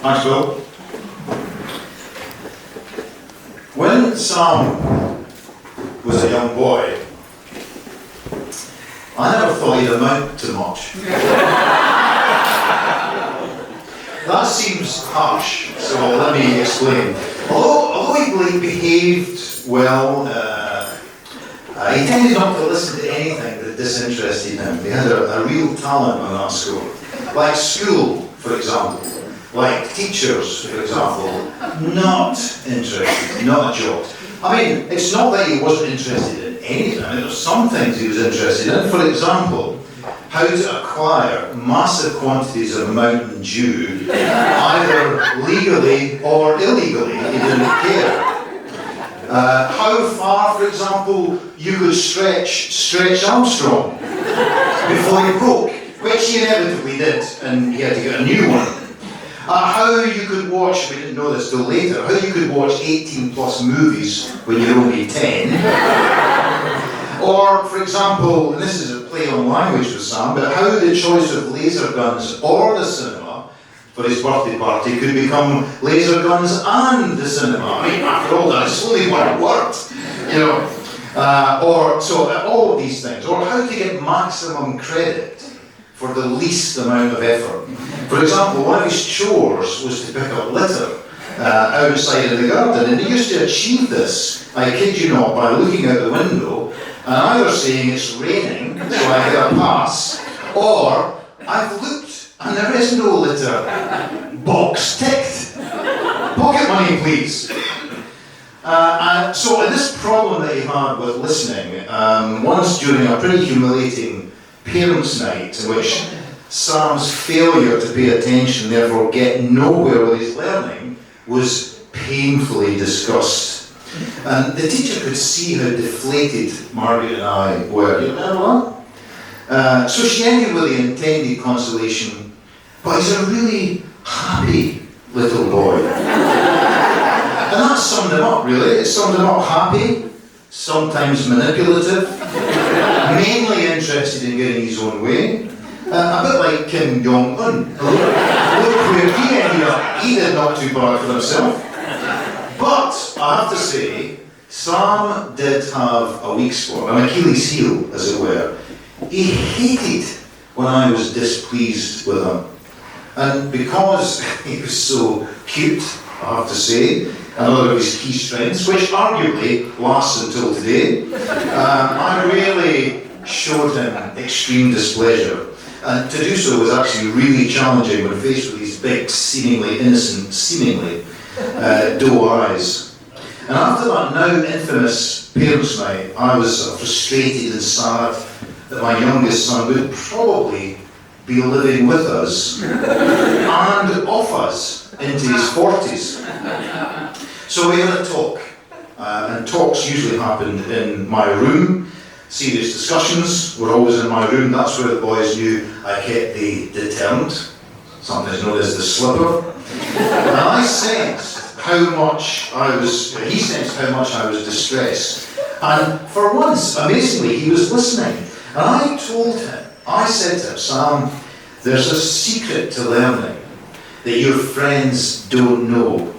Thanks, Bill. When Sam was a young boy, I never thought he'd amount to much. That seems harsh, so let me explain. Although he behaved well, he tended not to listen to anything that disinterested him. He had a real talent on our school. Like school, for example. Like teachers, for example. Not interested, not a job. I mean, it's not that he wasn't interested in anything. There were some things he was interested in. For example, how to acquire massive quantities of Mountain Dew, either legally or illegally. He didn't care. How far, for example, you could stretch Armstrong before he broke, which he inevitably did, and he had to get a new one. How you could watch, we didn't know this till later, how you could watch 18 plus movies when you're only 10. Or, for example, and this is a play on language with Sam, but how the choice of laser guns or the cinema for his birthday party could become laser guns and the cinema. I mean, after all that, it's only one word, you know. All of these things. Or how to get maximum credit for the least amount of effort. For example, one of his chores was to pick up litter outside of the garden, and he used to achieve this, I kid you not, by looking out the window and either saying it's raining, so I get a pass, or I've looked and there is no litter. Box ticked. Pocket money, please. So in this problem that he had with listening, once during a pretty humiliating parents' night, in which Sam's failure to pay attention, therefore get nowhere with his learning, was painfully discussed. And the teacher could see how deflated Margaret and I were. You remember that? So she ended with the intended consolation, but he's a really happy little boy. And that summed him up, really. It summed him up: happy, sometimes manipulative, mainly interested in getting his own way. A bit like Kim Jong-un. Look where he ended up. He did not too bad for himself. But I have to say, Sam did have a weak spot, an Achilles heel, as it were. He hated when I was displeased with him. And because he was so cute, I have to say, another of his key strengths, which arguably lasts until today, I really showed him extreme displeasure. And to do so was actually really challenging when faced with these big, seemingly innocent, doe eyes. And after that now infamous parents' night, I was frustrated and sad that my youngest son would probably be living with us and off us into his 40s. So we had a talk, and talks usually happened in my room. Serious discussions were always in my room. That's where the boys knew I kept the deterrent, sometimes known as the slipper. And I sensed how much he sensed how much I was distressed. And for once, amazingly, he was listening. And I said to him, Sam, there's a secret to learning that your friends don't know.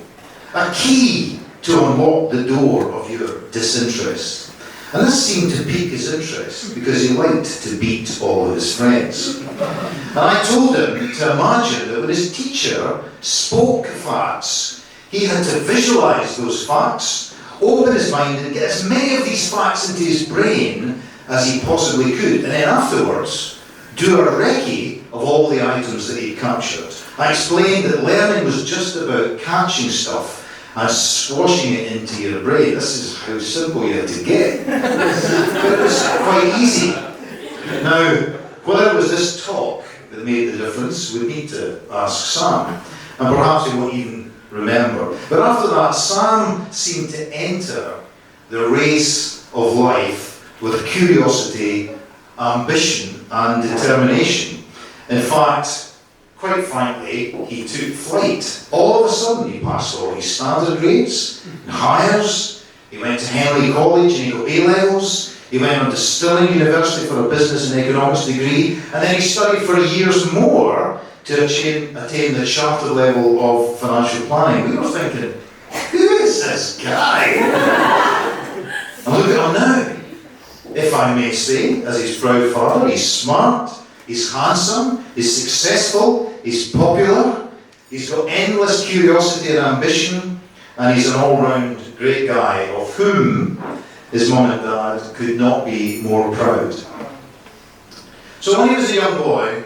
A key to unlock the door of your disinterest. And this seemed to pique his interest because he liked to beat all of his friends. And I told him to imagine that when his teacher spoke facts, he had to visualize those facts, open his mind and get as many of these facts into his brain as he possibly could. And then afterwards, do a recce of all the items that he'd captured. I explained that learning was just about catching stuff and squashing it into your brain. This is how simple you had to get. But it was quite easy. Now, whether it was this talk that made the difference, we need to ask Sam. And perhaps he won't even remember. But after that, Sam seemed to enter the race of life with curiosity, ambition, and determination. In fact, quite frankly, he took flight. All of a sudden, he passed all his standard grades, hires. He went to Henley College and he got A-levels. He went on to Stirling University for a business and economics degree, and then he studied for years more to to attain the chartered level of financial planning. We were thinking, who is this guy? And look at him now. If I may say, as his proud father, he's smart, he's handsome, he's successful, he's popular, he's got endless curiosity and ambition, and he's an all-round great guy of whom his mum and dad could not be more proud. So when he was a young boy,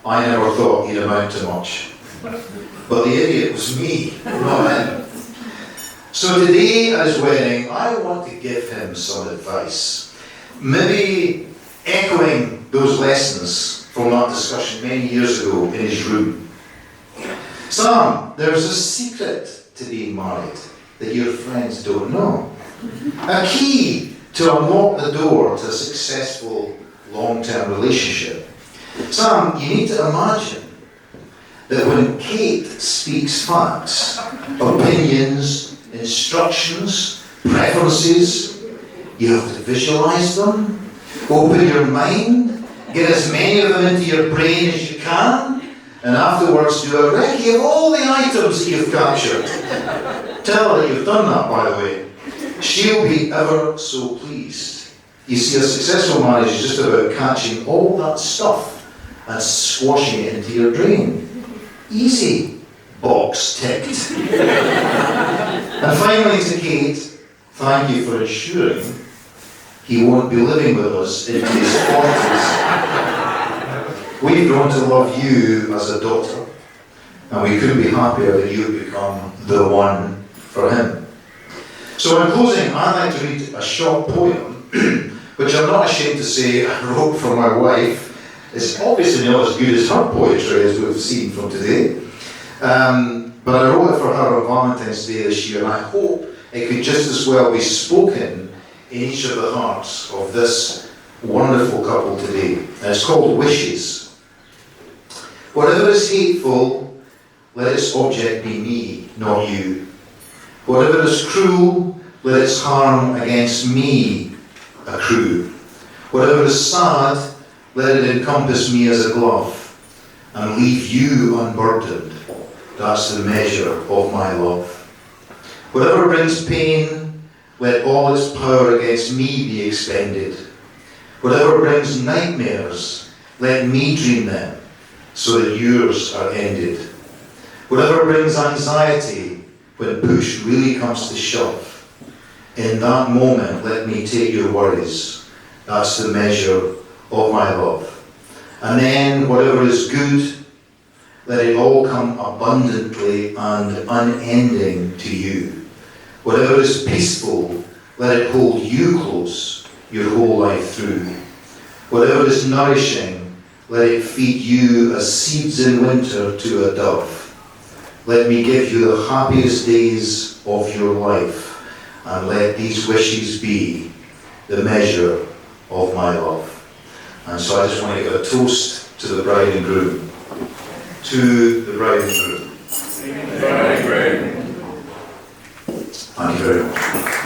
I never thought he'd amount to much. But the idiot was me, not him. So today at his wedding, I want to give him some advice. Maybe echoing those lessons from that discussion many years ago in his room. Sam, there's a secret to being married that your friends don't know. A key to unlock the door to a successful long-term relationship. Sam, you need to imagine that when Kate speaks facts, opinions, instructions, preferences, you have to visualize them, open your mind, get as many of them into your brain as you can, and afterwards do a recce of all the items that you've captured. Tell her that you've done that, by the way. She'll be ever so pleased. You see, a successful marriage is just about catching all that stuff and squashing it into your drain. Easy. Box ticked. And finally to Kate, thank you for ensuring he won't be living with us into his 40s. We've grown to love you as a daughter, and we couldn't be happier that you've become the one for him. So in closing, I'd like to read a short poem, which I'm not ashamed to say I wrote for my wife. It's obviously not as good as her poetry, as we've seen from today. But I wrote it for her on Valentine's Day this year, and I hope it could just as well be spoken in each of the hearts of this wonderful couple today. And it's called Wishes. Whatever is hateful, let its object be me, not you. Whatever is cruel, let its harm against me accrue. Whatever is sad, let it encompass me as a glove and leave you unburdened. That's the measure of my love. Whatever brings pain, let all its power against me be expended. Whatever brings nightmares, let me dream them, so that yours are ended. Whatever brings anxiety, when push really comes to shove, in that moment let me take your worries. That's the measure of my love. And then whatever is good, let it all come abundantly and unending to you. Whatever is peaceful, let it hold you close your whole life through. Whatever is nourishing, let it feed you as seeds in winter to a dove. Let me give you the happiest days of your life, and let these wishes be the measure of my love. And so I just want to give a toast to the bride and groom. To the bride and groom. Thank you very much.